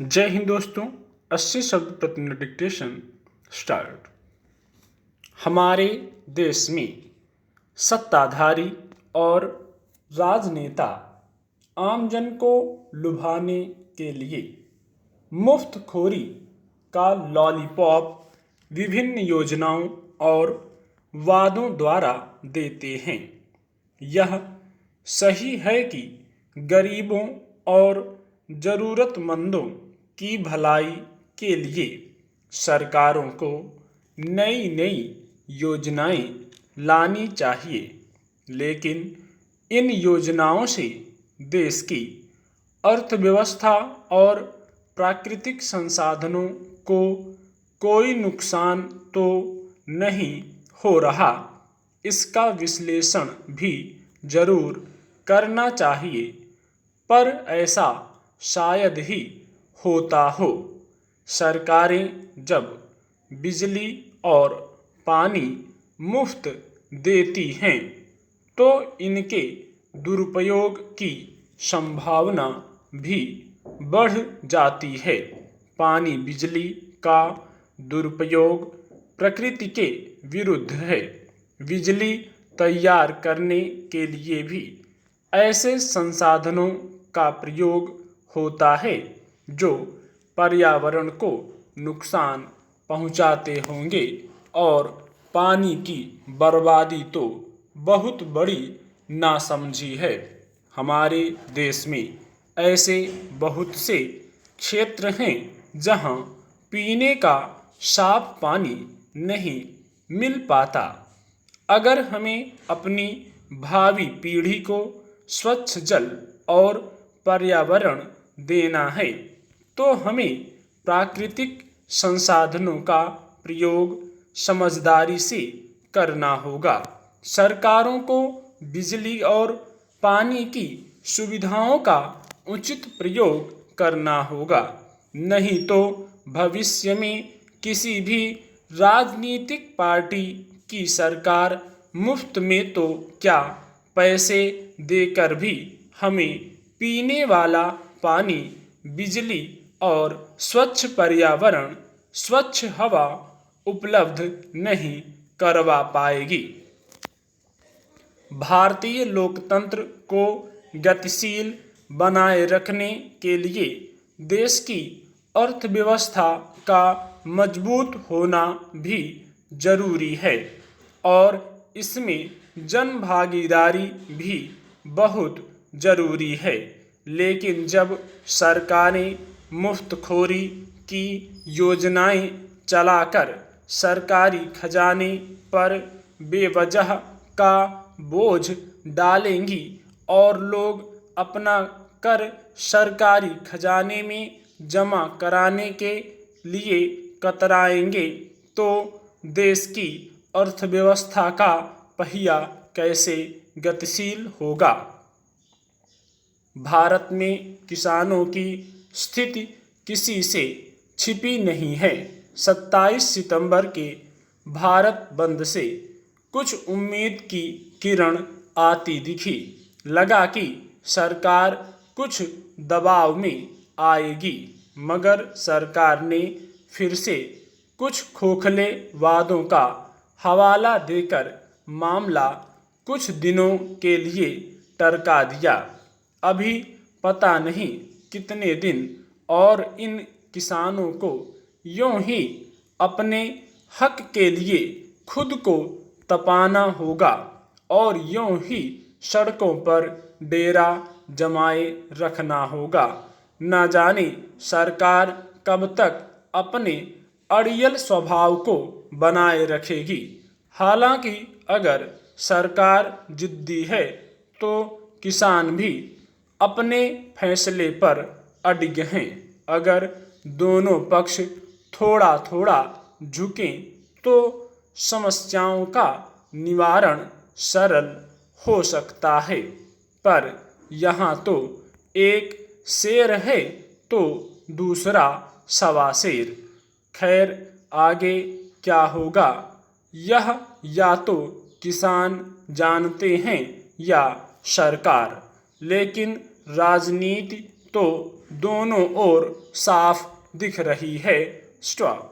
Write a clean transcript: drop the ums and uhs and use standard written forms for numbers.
जय हिंद दोस्तों। 80 शब्द प्रति डिक्टेशन स्टार्ट। हमारे देश में सत्ताधारी और राजनेता आमजन को लुभाने के लिए मुफ्तखोरी का लॉलीपॉप विभिन्न योजनाओं और वादों द्वारा देते हैं। यह सही है कि गरीबों और ज़रूरतमंदों की भलाई के लिए सरकारों को नई नई योजनाएं लानी चाहिए, लेकिन इन योजनाओं से देश की अर्थव्यवस्था और प्राकृतिक संसाधनों को कोई नुकसान तो नहीं हो रहा, इसका विश्लेषण भी जरूर करना चाहिए। पर ऐसा शायद ही होता हो। सरकारें जब बिजली और पानी मुफ्त देती हैं तो इनके दुरुपयोग की संभावना भी बढ़ जाती है। पानी बिजली का दुरुपयोग प्रकृति के विरुद्ध है। बिजली तैयार करने के लिए भी ऐसे संसाधनों का प्रयोग होता है जो पर्यावरण को नुकसान पहुंचाते होंगे, और पानी की बर्बादी तो बहुत बड़ी नासमझी है। हमारे देश में ऐसे बहुत से क्षेत्र हैं जहां पीने का साफ पानी नहीं मिल पाता। अगर हमें अपनी भावी पीढ़ी को स्वच्छ जल और पर्यावरण देना है तो हमें प्राकृतिक संसाधनों का प्रयोग समझदारी से करना होगा। सरकारों को बिजली और पानी की सुविधाओं का उचित प्रयोग करना होगा, नहीं तो भविष्य में किसी भी राजनीतिक पार्टी की सरकार मुफ्त में तो क्या, पैसे देकर भी हमें पीने वाला पानी, बिजली और स्वच्छ पर्यावरण, स्वच्छ हवा उपलब्ध नहीं करवा पाएगी। भारतीय लोकतंत्र को गतिशील बनाए रखने के लिए देश की अर्थव्यवस्था का मजबूत होना भी जरूरी है, और इसमें जन भागीदारी भी बहुत जरूरी है। लेकिन जब सरकारें मुफ्तखोरी की योजनाएं चलाकर सरकारी खजाने पर बेवजह का बोझ डालेंगी और लोग अपना कर सरकारी खजाने में जमा कराने के लिए कतराएंगे, तो देश की अर्थव्यवस्था का पहिया कैसे गतिशील होगा। भारत में किसानों की स्थिति किसी से छिपी नहीं है। 27 सितंबर के भारत बंद से कुछ उम्मीद की किरण आती दिखी। लगा कि सरकार कुछ दबाव में आएगी, मगर सरकार ने फिर से कुछ खोखले वादों का हवाला देकर मामला कुछ दिनों के लिए टरका दिया। अभी पता नहीं कितने दिन और इन किसानों को यूं ही अपने हक के लिए खुद को तपाना होगा और यूं ही सड़कों पर डेरा जमाए रखना होगा। न जाने सरकार कब तक अपने अड़ियल स्वभाव को बनाए रखेगी। हालांकि अगर सरकार जिद्दी है तो किसान भी अपने फैसले पर अडिग हैं। अगर दोनों पक्ष थोड़ा थोड़ा झुकें तो समस्याओं का निवारण सरल हो सकता है। पर यहाँ तो एक शेर है तो दूसरा सवा शेर। खैर, आगे क्या होगा यह या तो किसान जानते हैं या सरकार, लेकिन राजनीति तो दोनों ओर साफ दिख रही है। स्टॉप।